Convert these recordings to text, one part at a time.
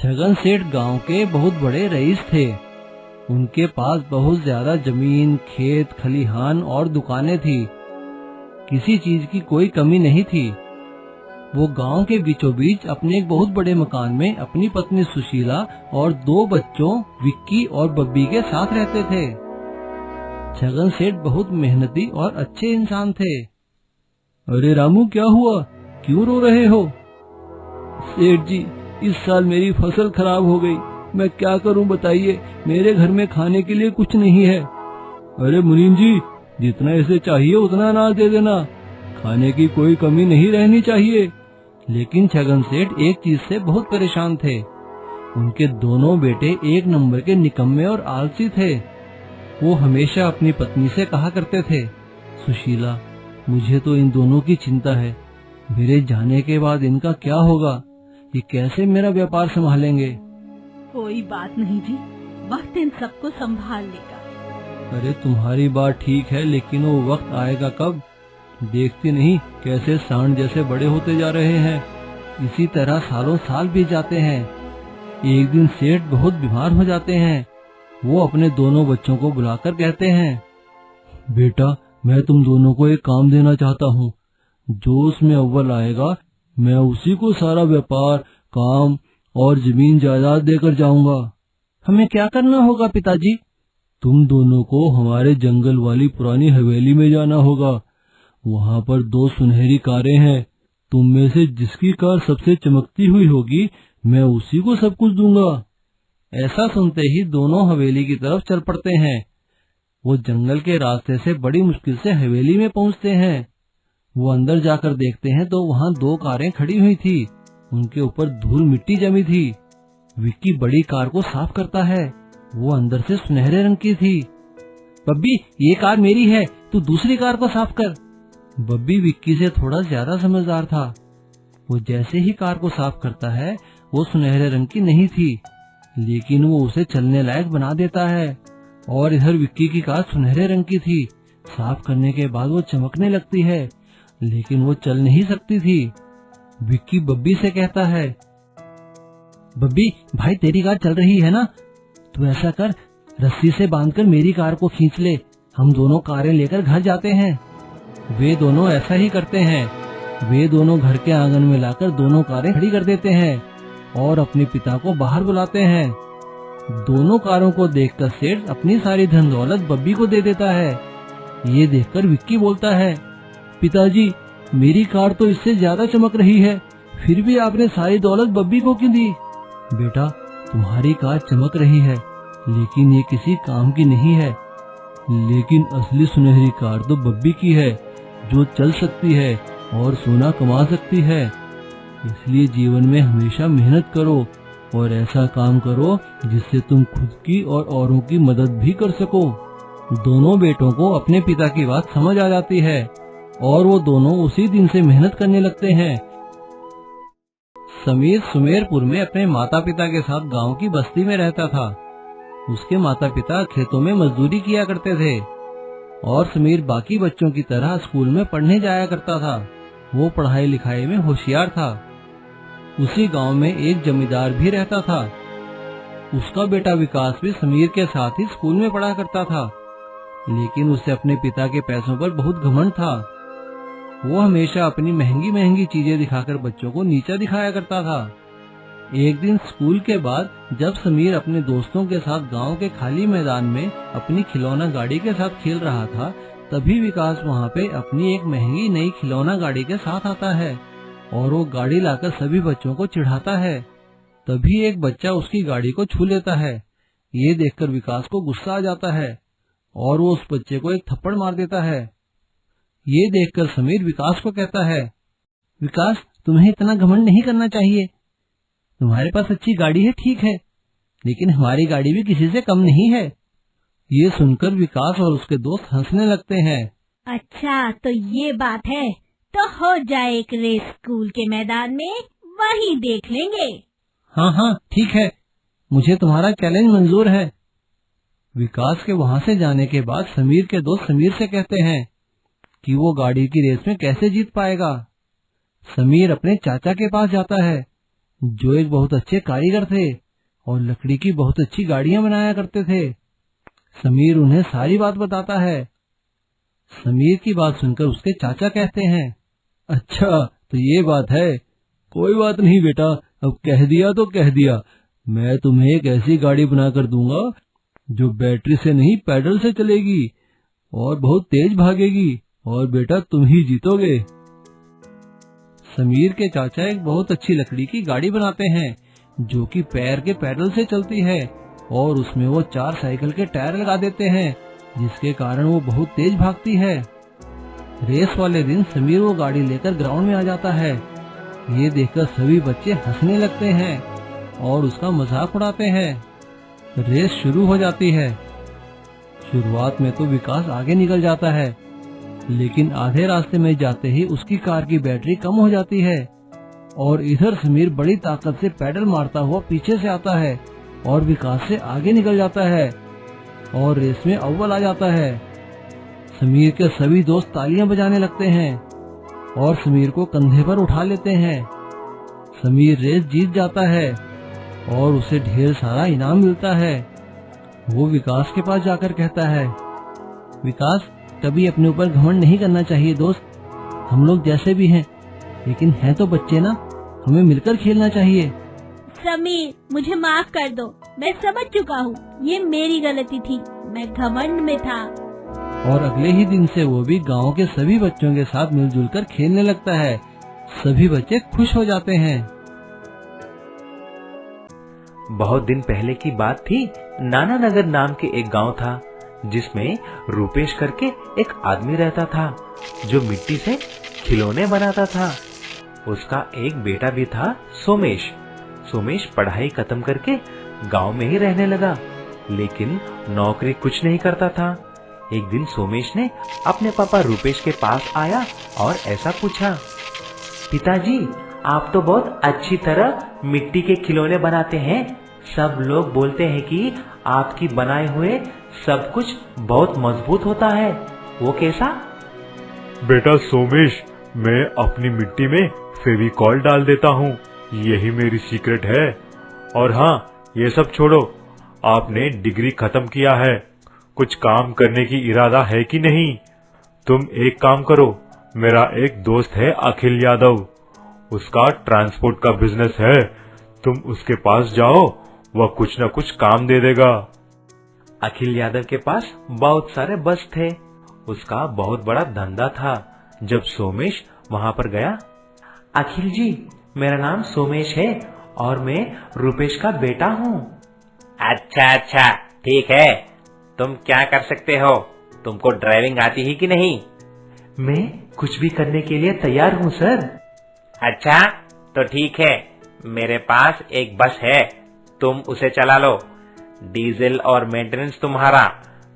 छगन सेठ गांव के बहुत बड़े रईस थे। उनके पास बहुत ज्यादा जमीन, खेत, खलिहान और दुकानें थी। किसी चीज की कोई कमी नहीं थी। वो गांव के बीचों बीच अपने एक बहुत बड़े मकान में अपनी पत्नी सुशीला और 2 बच्चों विक्की और बब्बी के साथ रहते थे। छगन सेठ बहुत मेहनती और अच्छे इंसान थे। अरे रामू, क्या हुआ? क्यों रो रहे हो? सेठ जी, इस साल मेरी फसल खराब हो गई। मैं क्या करूं बताइए, मेरे घर में खाने के लिए कुछ नहीं है। अरे मुनीम जी, जितना इसे चाहिए उतना अनाज दे देना, खाने की कोई कमी नहीं रहनी चाहिए। लेकिन छगन सेठ एक चीज से बहुत परेशान थे। उनके दोनों बेटे एक नंबर के निकम्मे और आलसी थे। वो हमेशा अपनी पत्नी से कहा करते थे, सुशीला, मुझे तो इन दोनों की चिंता है। मेरे जाने के बाद इनका क्या होगा? ये कैसे मेरा व्यापार संभालेंगे? कोई बात नहीं जी, वक्त इन सबको संभाल लेगा। अरे तुम्हारी बात ठीक है, लेकिन वो वक्त आएगा कब? देखती नहीं कैसे सांड जैसे बड़े होते जा रहे हैं। इसी तरह सालों साल बीत जाते हैं। एक दिन सेठ बहुत बीमार हो जाते हैं। वो अपने दोनों बच्चों को बुलाकर कहते हैं, बेटा, मैं तुम दोनों को एक काम देना चाहता हूँ। जो उसमें अव्वल आएगा, मैं उसी को सारा व्यापार, काम और जमीन जायदाद देकर जाऊंगा। हमें क्या करना होगा पिताजी? तुम दोनों को हमारे जंगल वाली पुरानी हवेली में जाना होगा। वहाँ पर 2 सुनहरी कारें हैं। तुम में से जिसकी कार सबसे चमकती हुई होगी, मैं उसी को सब कुछ दूंगा। ऐसा सुनते ही दोनों हवेली की तरफ चल पड़ते हैं। वो जंगल के रास्ते से बड़ी मुश्किल से हवेली में पहुँचते हैं। वो अंदर जाकर देखते हैं तो वहाँ 2 कारें खड़ी हुई थी। उनके ऊपर धूल मिट्टी जमी थी। विक्की बड़ी कार को साफ करता है। वो अंदर से सुनहरे रंग की थी। बब्बी, ये कार मेरी है, तू दूसरी कार को साफ कर। बब्बी विक्की से थोड़ा ज्यादा समझदार था। वो जैसे ही कार को साफ करता है, वो सुनहरे रंग की नहीं थी, लेकिन वो उसे चलने लायक बना देता है। और इधर विक्की की कार सुनहरे रंग की थी। साफ करने के बाद वो चमकने लगती है, लेकिन वो चल नहीं सकती थी। विक्की बब्बी से कहता है, बब्बी भाई, तेरी कार चल रही है ना? तू ऐसा कर, रस्सी से बांधकर मेरी कार को खींच ले। हम दोनों कारें लेकर घर जाते हैं। वे दोनों ऐसा ही करते हैं। वे दोनों घर के आंगन में लाकर दोनों कारें खड़ी कर देते हैं और अपने पिता को बाहर बुलाते हैं। दोनों कारों को देखकर सेठ अपनी सारी धन दौलत बब्बी को दे देता है। ये देखकर विक्की बोलता है, पिताजी, मेरी कार तो इससे ज्यादा चमक रही है, फिर भी आपने सारी दौलत बब्बी को क्यों दी? बेटा, तुम्हारी कार चमक रही है, लेकिन ये किसी काम की नहीं है। लेकिन असली सुनहरी कार तो बब्बी की है, जो चल सकती है और सोना कमा सकती है। इसलिए जीवन में हमेशा मेहनत करो और ऐसा काम करो जिससे तुम खुद की और औरों की मदद भी कर सको। दोनों बेटों को अपने पिता की बात समझ आ जाती है और वो दोनों उसी दिन से मेहनत करने लगते हैं। समीर सुमेरपुर में अपने माता पिता के साथ गांव की बस्ती में रहता था। उसके माता पिता खेतों में मजदूरी किया करते थे और समीर बाकी बच्चों की तरह स्कूल में पढ़ने जाया करता था। वो पढ़ाई लिखाई में होशियार था। उसी गांव में एक जमींदार भी रहता था। उसका बेटा विकास भी समीर के साथ ही स्कूल में पढ़ा करता था, लेकिन उसे अपने पिता के पैसों पर बहुत घमंड था। वो हमेशा अपनी महंगी महंगी चीजें दिखाकर बच्चों को नीचा दिखाया करता था। एक दिन स्कूल के बाद जब समीर अपने दोस्तों के साथ गांव के खाली मैदान में अपनी खिलौना गाड़ी के साथ खेल रहा था, तभी विकास वहां पे अपनी एक महंगी नई खिलौना गाड़ी के साथ आता है और वो गाड़ी लाकर सभी बच्चों को चिढ़ाता है। तभी एक बच्चा उसकी गाड़ी को छू लेता है। ये देखकर विकास को गुस्सा आ जाता है और वो उस बच्चे को एक थप्पड़ मार देता है। ये देखकर समीर विकास को कहता है, विकास, तुम्हें इतना घमंड नहीं करना चाहिए। तुम्हारे पास अच्छी गाड़ी है, ठीक है, लेकिन हमारी गाड़ी भी किसी से कम नहीं है। ये सुनकर विकास और उसके दोस्त हंसने लगते हैं। अच्छा, तो ये बात है, तो हो जाए एक रेस स्कूल के मैदान में, वहीं देख लेंगे। हाँ हाँ ठीक है, मुझे तुम्हारा चैलेंज मंजूर है। विकास के वहाँ से जाने के बाद समीर के दोस्त समीर से कहते हैं कि वो गाड़ी की रेस में कैसे जीत पाएगा। समीर अपने चाचा के पास जाता है। जो एक बहुत अच्छे कारीगर थे और लकड़ी की बहुत अच्छी गाड़ियां बनाया करते थे। समीर उन्हें सारी बात बताता है। समीर की बात सुनकर उसके चाचा कहते हैं, अच्छा तो ये बात है, कोई बात नहीं बेटा, अब कह दिया तो कह दिया। मैं तुम्हें एक ऐसी गाड़ी बनाकर दूंगा जो बैटरी से नहीं पैडल से चलेगी और बहुत तेज भागेगी, और बेटा तुम ही जीतोगे। समीर के चाचा एक बहुत अच्छी लकड़ी की गाड़ी बनाते हैं जो कि पैर के पैडल से चलती है, और उसमें वो 4 साइकिल के टायर लगा देते हैं जिसके कारण वो बहुत तेज भागती है। रेस वाले दिन समीर वो गाड़ी लेकर ग्राउंड में आ जाता है। ये देखकर सभी बच्चे हंसने लगते हैं और उसका मजाक उड़ाते हैं। रेस शुरू हो जाती है। शुरुआत में तो विकास आगे निकल जाता है, लेकिन आधे रास्ते में जाते ही उसकी कार की बैटरी कम हो जाती है और इधर समीर बड़ी ताकत से पैडल मारता हुआ पीछे से आता है और विकास से आगे निकल जाता है और रेस में अव्वल आ जाता है। समीर के सभी दोस्त तालियां बजाने लगते हैं और समीर को कंधे पर उठा लेते हैं। समीर रेस जीत जाता है और उसे ढेर सारा इनाम मिलता है। वो विकास के पास जाकर कहता है, विकास कभी अपने ऊपर घमंड नहीं करना चाहिए दोस्त, हम लोग जैसे भी हैं लेकिन हैं तो बच्चे ना, हमें मिलकर खेलना चाहिए। समीर मुझे माफ कर दो, मैं समझ चुका हूँ, ये मेरी गलती थी, मैं घमंड में था। और अगले ही दिन से वो भी गांव के सभी बच्चों के साथ मिलजुल कर खेलने लगता है। सभी बच्चे खुश हो जाते हैं। बहुत दिन पहले की बात थी। नाना नगर नाम के एक गांव था जिसमें रूपेश करके एक आदमी रहता था जो मिट्टी से खिलौने बनाता था। उसका एक बेटा भी था सोमेश। सोमेश पढ़ाई खत्म करके गांव में ही रहने लगा, लेकिन नौकरी कुछ नहीं करता था। एक दिन सोमेश ने अपने पापा रूपेश के पास आया और ऐसा पूछा, पिताजी आप तो बहुत अच्छी तरह मिट्टी के खिलौने बनाते हैं। सब लोग बोलते हैं कि आपकी बनाए हुए सब कुछ बहुत मजबूत होता है, वो कैसा? बेटा सोमेश, मैं अपनी मिट्टी में फेविकॉल डाल देता हूँ, यही मेरी सीक्रेट है। और हाँ, ये सब छोड़ो, आपने डिग्री खत्म किया है, कुछ काम करने की इरादा है कि नहीं? तुम एक काम करो, मेरा एक दोस्त है अखिल यादव, उसका ट्रांसपोर्ट का बिजनेस है, तुम उसके पास जाओ, वह कुछ न कुछ काम दे देगा। अखिल यादव के पास बहुत सारे बस थे, उसका बहुत बड़ा धंधा था। जब सोमेश वहाँ पर गया, अखिल जी मेरा नाम सोमेश है और मैं रूपेश का बेटा हूँ। अच्छा ठीक है, तुम क्या कर सकते हो? तुमको ड्राइविंग आती है कि नहीं? मैं कुछ भी करने के लिए तैयार हूँ सर। अच्छा तो ठीक है, मेरे पास एक बस है, तुम उसे चला लो, डीजल और मेंटेनेंस तुम्हारा,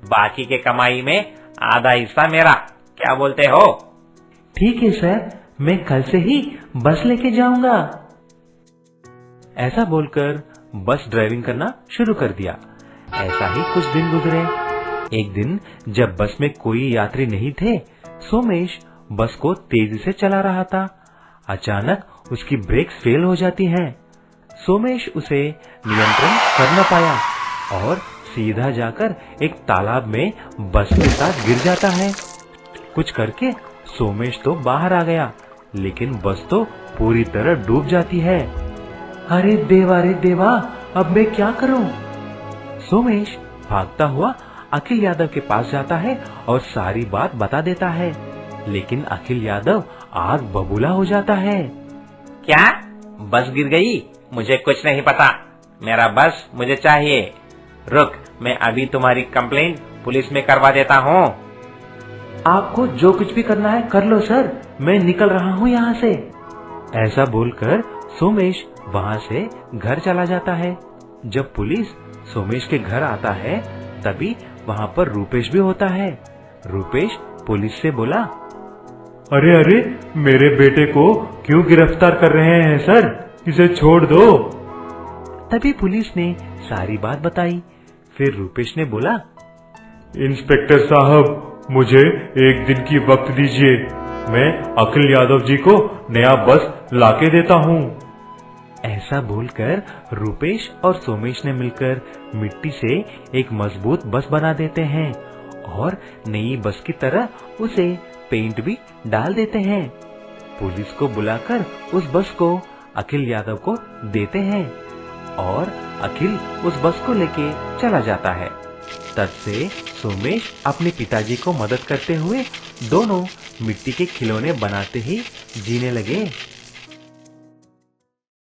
बाकी के कमाई में आधा हिस्सा मेरा, क्या बोलते हो? ठीक है सर, मैं कल से ही बस लेके जाऊंगा। ऐसा बोलकर बस ड्राइविंग करना शुरू कर दिया। ऐसा ही कुछ दिन गुजरे। एक दिन जब बस में कोई यात्री नहीं थे, सोमेश बस को तेजी से चला रहा था। अचानक उसकी ब्रेक्स फेल हो जाती हैं। सोमेश उसे नियंत्रण कर न पाया और सीधा जाकर एक तालाब में बस के साथ गिर जाता है। कुछ करके सोमेश तो बाहर आ गया, लेकिन बस तो पूरी तरह डूब जाती है। अरे देवा, अब मैं क्या करूं? सोमेश भागता हुआ अखिल यादव के पास जाता है और सारी बात बता देता है, लेकिन अखिल यादव आग बबूला हो जाता है। क्या बस गिर गई? मुझे कुछ नहीं पता, मेरा बस मुझे चाहिए। रुक, मैं अभी तुम्हारी कंप्लेंट पुलिस में करवा देता हूँ। आपको जो कुछ भी करना है कर लो सर, मैं निकल रहा हूँ यहाँ से। ऐसा बोलकर सोमेश वहाँ से घर चला जाता है। जब पुलिस सोमेश के घर आता है, तभी वहाँ पर रूपेश भी होता है। रूपेश पुलिस से बोला, अरे मेरे बेटे को क्यों गिरफ्तार कर रहे हैं सर, इसे छोड़ दो। तभी पुलिस ने सारी बात बताई। फिर रूपेश ने बोला, इंस्पेक्टर साहब, मुझे एक दिन की वक्त दीजिए, मैं अखिल यादव जी को नया बस लाके देता हूँ। ऐसा ऐसा भूलकर रूपेश और सोमेश ने मिलकर मिट्टी से एक मजबूत बस बना देते हैं और नई बस की तरह उसे पेंट भी डाल देते हैं। पुलिस को बुलाकर उस बस को अखिल यादव को देते हैं और अखिल उस बस को लेके चला जाता है। तब से सोमेश अपने पिताजी को मदद करते हुए दोनों मिट्टी के खिलौने बनाते ही जीने लगे।